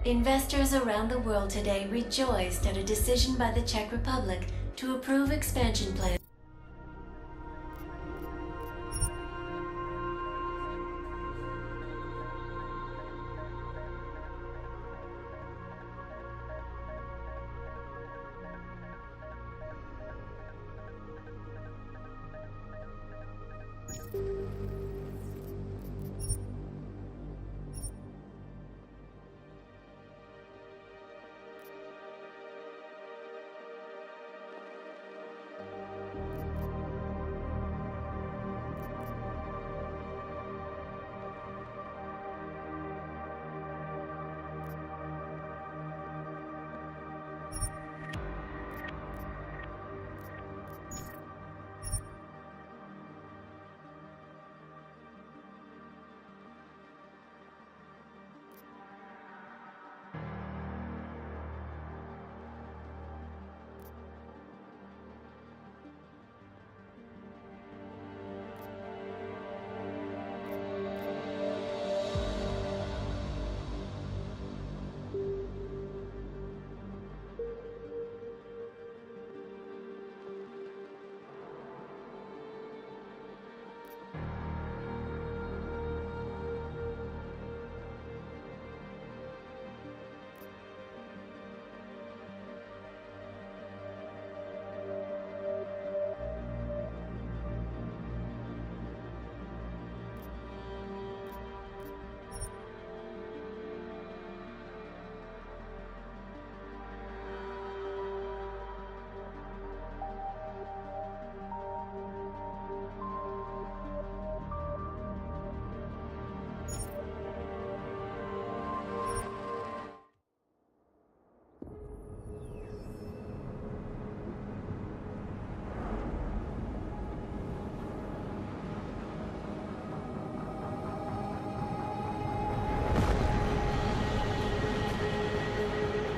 Investors around the world today rejoiced at a decision by the Czech Republic to approve expansion plans.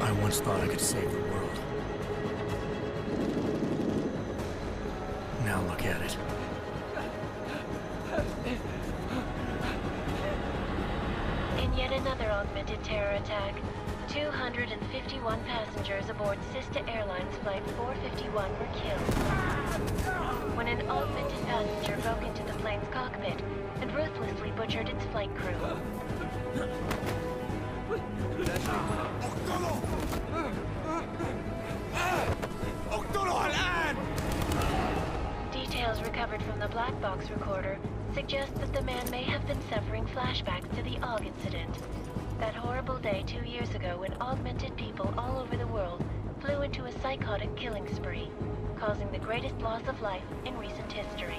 I once thought I could save the world. Now look at it. In yet another augmented terror attack, 251 passengers aboard Sista Airlines Flight 451 were killed when an augmented passenger broke into the plane's cockpit and ruthlessly butchered its flight crew. Details recovered from the black box recorder suggest that the man may have been suffering flashbacks to the AUG incident. That horrible day 2 years ago when augmented people all over the world flew into a psychotic killing spree, causing the greatest loss of life in recent history.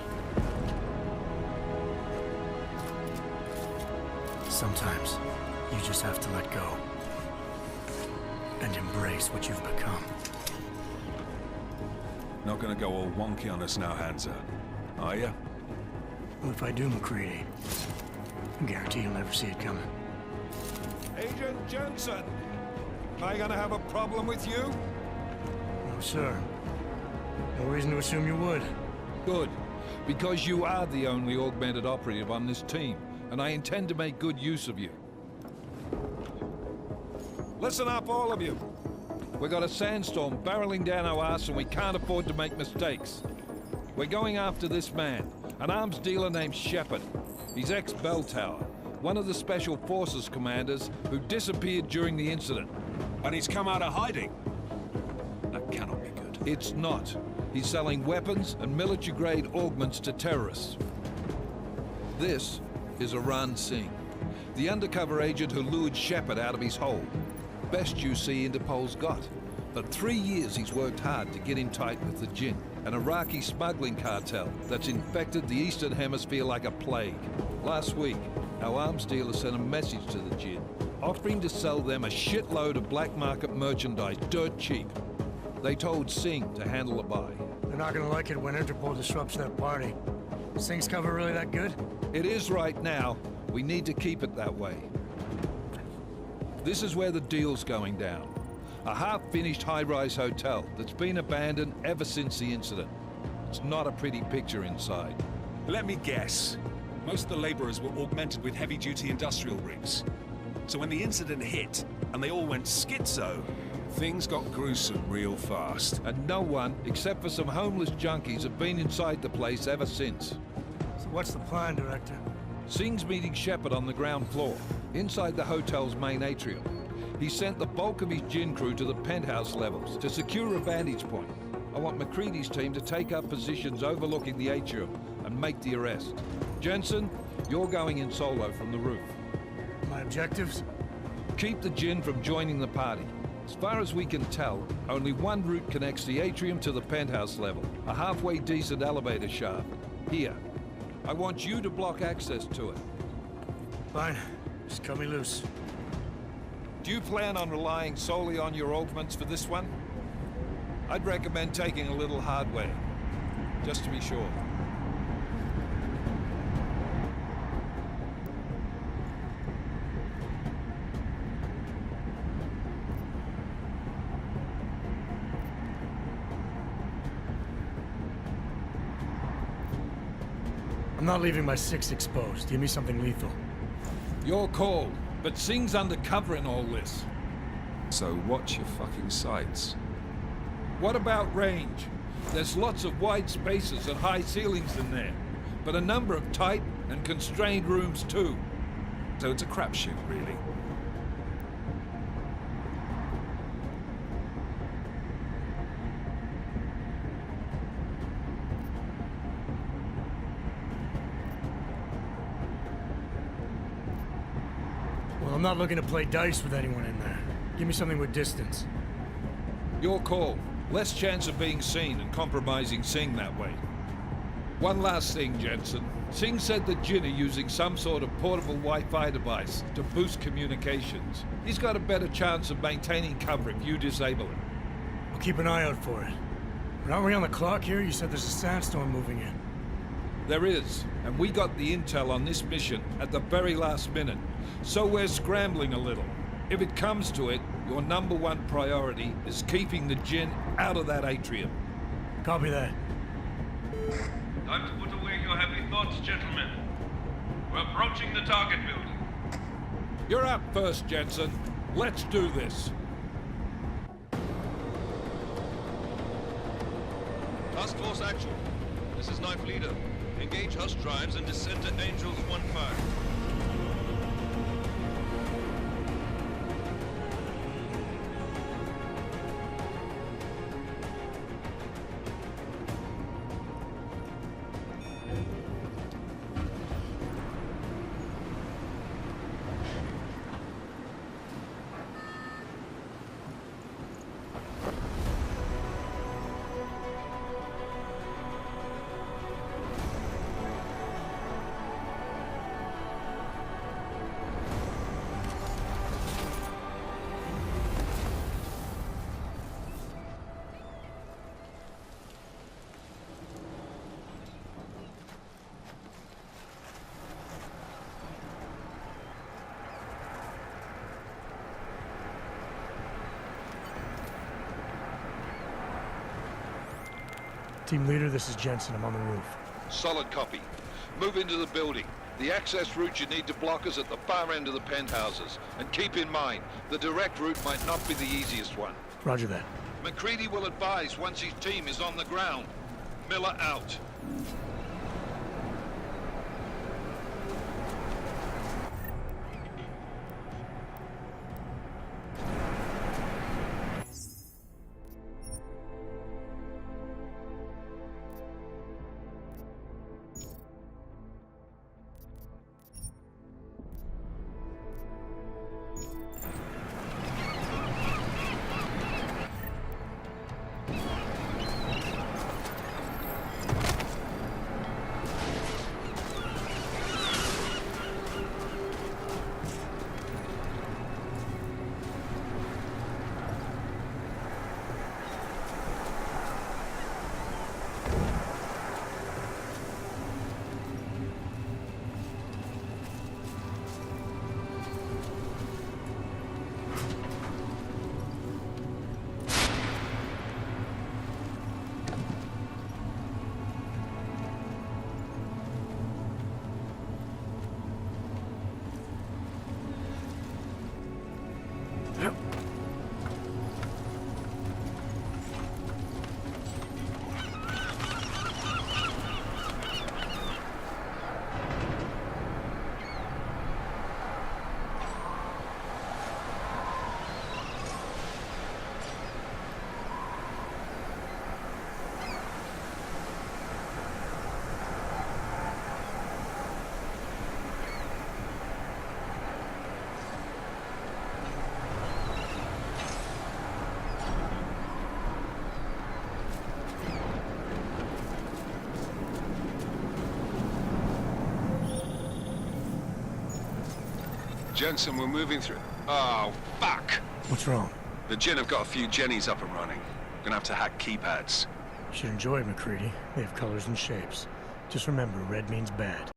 Sometimes, you just have to let go. And embrace what you've become. Not gonna go all wonky on us now, Hansa, are ya? Well, if I do, MacCready, I guarantee you'll never see it coming. Agent Jensen! Am I gonna have a problem with you? No, sir. No reason to assume you would. Good. Because you are the only augmented operative on this team, and I intend to make good use of you. Listen up, all of you. We got a sandstorm barreling down our ass and we can't afford to make mistakes. We're going after this man, an arms dealer named Shepard. He's ex-Bell Tower, one of the Special Forces commanders who disappeared during the incident. And he's come out of hiding. That cannot be good. It's not. He's selling weapons and military-grade augments to terrorists. This is Aran Singh, the undercover agent who lured Shepard out of his hole. Best you see Interpol's got. For 3 years he's worked hard to get in tight with the Jinn, an Iraqi smuggling cartel that's infected the Eastern Hemisphere like a plague. Last week, our arms dealer sent a message to the Jinn, offering to sell them a shitload of black market merchandise dirt cheap. They told Singh to handle the buy. They're not gonna like it when Interpol disrupts their party. Is Singh's cover really that good? It is right now. We need to keep it that way. This is where the deal's going down. A half-finished high-rise hotel that's been abandoned ever since the incident. It's not a pretty picture inside. Let me guess. Most of the laborers were augmented with heavy-duty industrial rigs. So when the incident hit, and they all went schizo. Things got gruesome real fast. And no one, except for some homeless junkies, have been inside the place ever since. So what's the plan, Director? Singh's meeting Shepard on the ground floor, inside the hotel's main atrium. He sent the bulk of his gin crew to the penthouse levels to secure a vantage point. I want MacReady's team to take up positions overlooking the atrium and make the arrest. Jensen, you're going in solo from the roof. My objectives? Keep the gin from joining the party. As far as we can tell, only one route connects the atrium to the penthouse level, a halfway decent elevator shaft. Here. I want you to block access to it. Fine. Just cut me loose. Do you plan on relying solely on your augments for this one? I'd recommend taking a little hardware, just to be sure. I'm not leaving my 6 exposed. Give me something lethal. Your call, but Singh's undercover in all this. So watch your fucking sights. What about range? There's lots of wide spaces and high ceilings in there, but a number of tight and constrained rooms too. So it's a crapshoot, really. Well, I'm not looking to play dice with anyone in there. Give me something with distance. Your call. Less chance of being seen and compromising Singh that way. One last thing, Jensen. Singh said that Jin are using some sort of portable Wi-Fi device to boost communications. He's got a better chance of maintaining cover if you disable it. I'll keep an eye out for it. But aren't we on the clock here? You said there's a sandstorm moving in. There is, and we got the intel on this mission at the very last minute, so we're scrambling a little. If it comes to it, your #1 priority is keeping the Jinn out of that atrium. Copy that. Time to put away your heavy thoughts, gentlemen. We're approaching the target building. You're up first, Jensen. Let's do this. Task Force Action. This is Knife Leader. Engage Hush drives and descend to Angels 1-5. Team leader, this is Jensen. I'm on the roof. Solid copy. Move into the building. The access route you need to block is at the far end of the penthouses. And keep in mind, the direct route might not be the easiest one. Roger that. MacReady will advise once his team is on the ground. Miller out. Jensen, we're moving through... Oh, fuck! What's wrong? The Jinn have got a few Jennies up and running. Gonna have to hack keypads. You should enjoy it, McCready. They have colors and shapes. Just remember, red means bad.